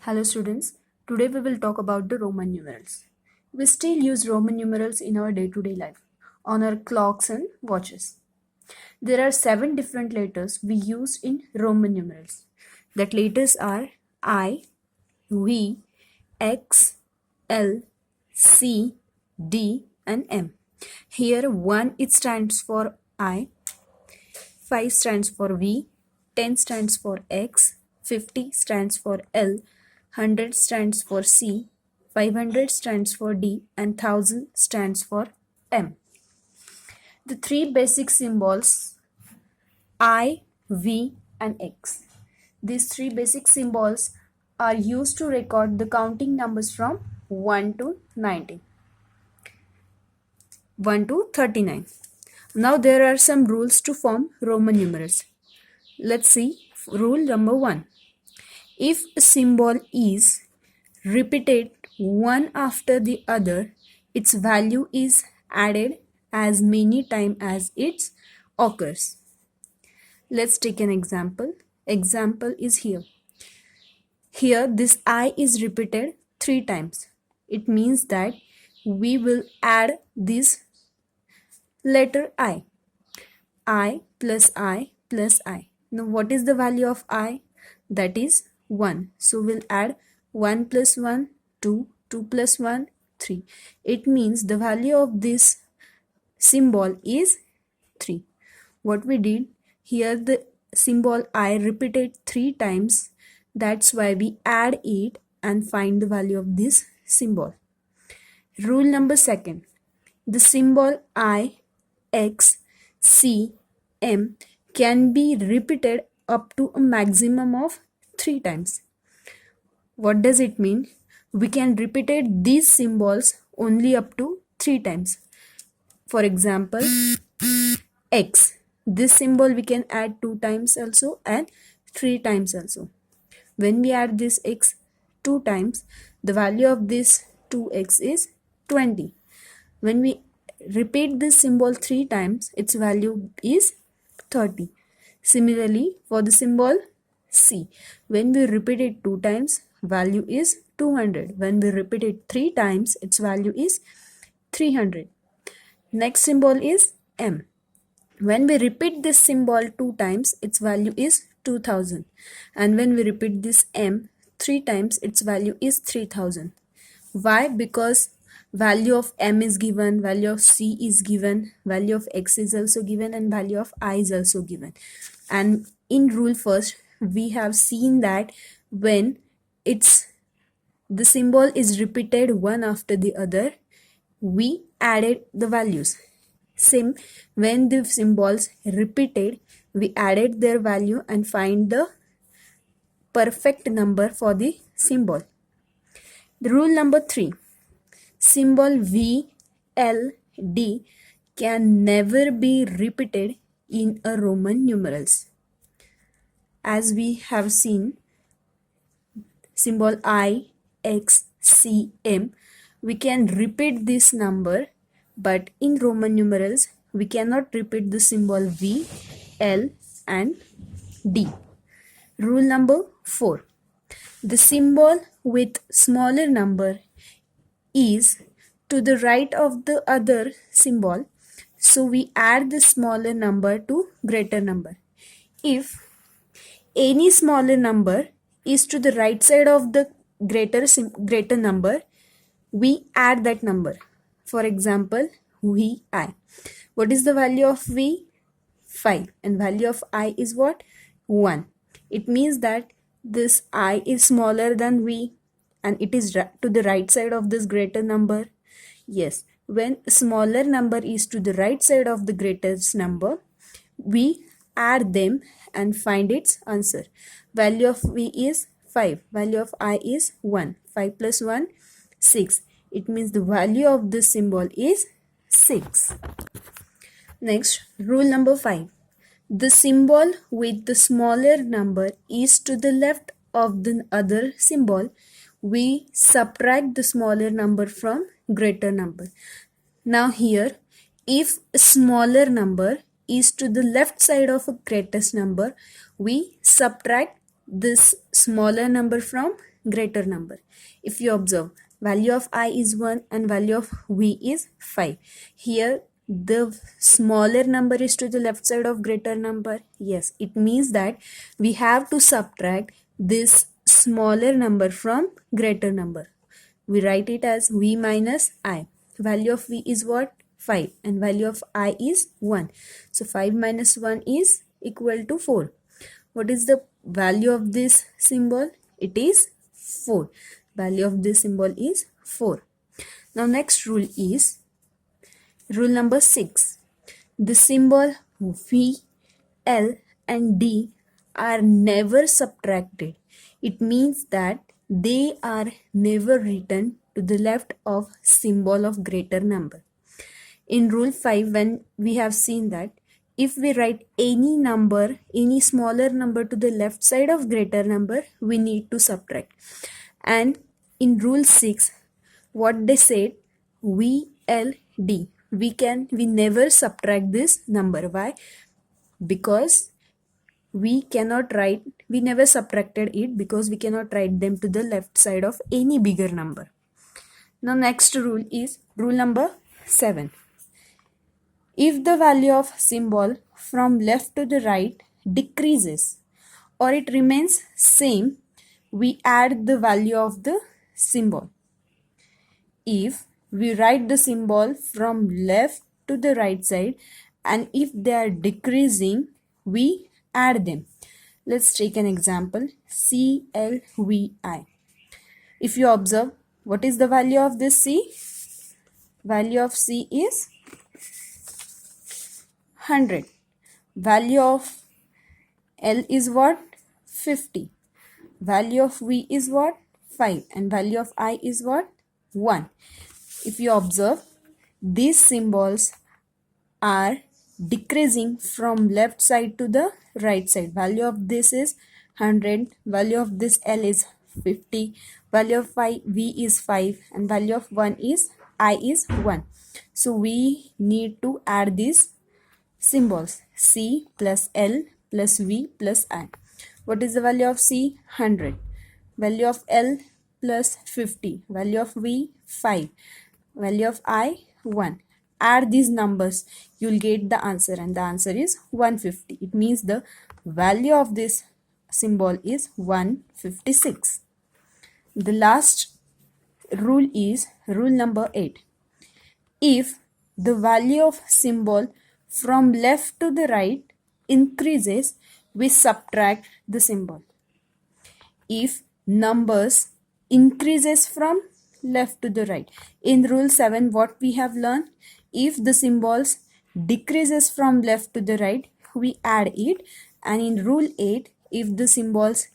Hello students, today we will talk about the Roman numerals. We still use Roman numerals in our day-to-day life, on our clocks and watches. There are 7 different letters we use in Roman numerals. That letters are I, V, X, L, C, D and M. Here 1 it stands for I, 5 stands for V, 10 stands for X, 50 stands for L, 100 stands for C, 500 stands for D, and 1000 stands for M. The 3 basic symbols I, V, and X. These 3 basic symbols are used to record the counting numbers from 1 to 90. 1 to 39. Now there are some rules to form Roman numerals. Let's see rule number 1. If a symbol is repeated one after the other, its value is added as many times as it occurs. Let's take an example. Example is here. Here this I is repeated 3 times. It means that we will add this letter I. I plus I plus I. Now what is the value of I? That is 1. So we'll add 1 plus 1, 2, 2 plus 1, 3. It means the value of this symbol is 3. What we did, here the symbol I repeated 3 times. That's why we add it and find the value of this symbol. Rule number 2. The symbol I, X, C, M can be repeated up to a maximum of 3 times. What does it mean? We can repeat these symbols only up to 3 times. For example, X. This symbol we can add 2 times also and 3 times also. When we add this X 2 times, the value of this 2X is 20. When we repeat this symbol 3 times, its value is 30. Similarly, for the symbol C, when we repeat it 2 times, value is 200. When we repeat it 3 times, its value is 300. Next symbol is M. When we repeat this symbol 2 times, its value is 2000. And when we repeat this M 3 times, its value is 3000. Why? Because value of M is given, value of C is given, value of X is also given, and value of I is also given. And in rule first, we have seen that when the symbol is repeated one after the other, we added the values. Same, when the symbols repeated, we added their value and find the perfect number for the symbol. Rule number 3. Symbol V, L, D can never be repeated in a Roman numerals. As we have seen, symbol I, X, C, M, we can repeat this number, but in Roman numerals, we cannot repeat the symbol V, L and D. Rule number 4. The symbol with smaller number is to the right of the other symbol, so we add the smaller number to greater number. If any smaller number is to the right side of the greater number, we add that number. For example, Vi. What is the value of V? 5. And value of I is what? 1. It means that this I is smaller than V and it is to the right side of this greater number. Yes, when smaller number is to the right side of the greatest number, we add them and find its answer. Value of V is 5. Value of I is 1. 5 plus 1, 6. It means the value of this symbol is 6. Next, rule number 5. The symbol with the smaller number is to the left of the other symbol. We subtract the smaller number from greater number. Now here, if a smaller number is to the left side of a greatest number, we subtract this smaller number from greater number. If you observe, value of I is 1 and value of V is 5. Here the smaller number is to the left side of greater number. Yes, it means that we have to subtract this smaller number from greater number. We write it as V minus I. Value of V is what? 5 and value of I is 1. So 5 minus 1 is equal to 4. What is the value of this symbol? It is 4. Value of this symbol is 4. Now next rule is rule number 6. The symbol V, L and D are never subtracted. It means that they are never written to the left of symbol of greater number. In rule 5, when we have seen that if we write any number, any smaller number to the left side of greater number, we need to subtract. And in rule 6, what they said, VLD, we never subtract this number. Why? Because we never subtracted it because we cannot write them to the left side of any bigger number. Now next rule is rule number 7. If the value of symbol from left to the right decreases or it remains same, we add the value of the symbol. If we write the symbol from left to the right side and if they are decreasing, we add them. Let's take an example, CLVI. If you observe, what is the value of this C? Value of C is 100. Value of L is what? 50. Value of V is what? 5. And value of I is what? 1. If you observe, these symbols are decreasing from left side to the right side. Value of this is 100. Value of this L is 50. Value of V is 5. And value of 1 is I is 1. So we need to add these symbols, C plus L plus V plus I. What is the value of C? 100. Value of L plus 50. Value of V 5. Value of I 1. Add these numbers, you will get the answer and the answer is 150. It means the value of this symbol is 156. The last rule is rule number 8. If the value of symbol from left to the right increases, we subtract the symbol. If numbers increases from left to the right, in rule 7 what we have learned, if the symbols decreases from left to the right, we add it. And in rule 8, if the symbols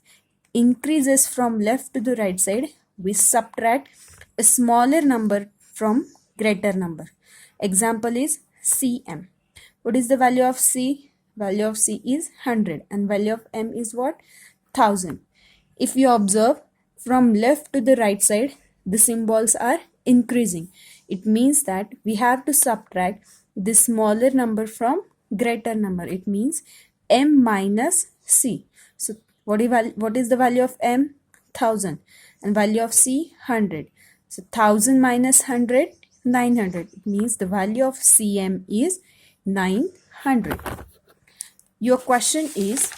increases from left to the right side, we subtract a smaller number from greater number. Example is CM. What is the value of C? Value of C is 100 and value of M is what? 1000. If you observe, from left to the right side, the symbols are increasing. It means that we have to subtract the smaller number from greater number. It means M minus C. So what is the value of M? 1000 and value of C 100. So 1000 minus 100, 900. It means the value of CM is 900. Your question is,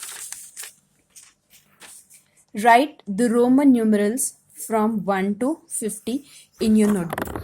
write the Roman numerals from 1 to 50 in your notebook.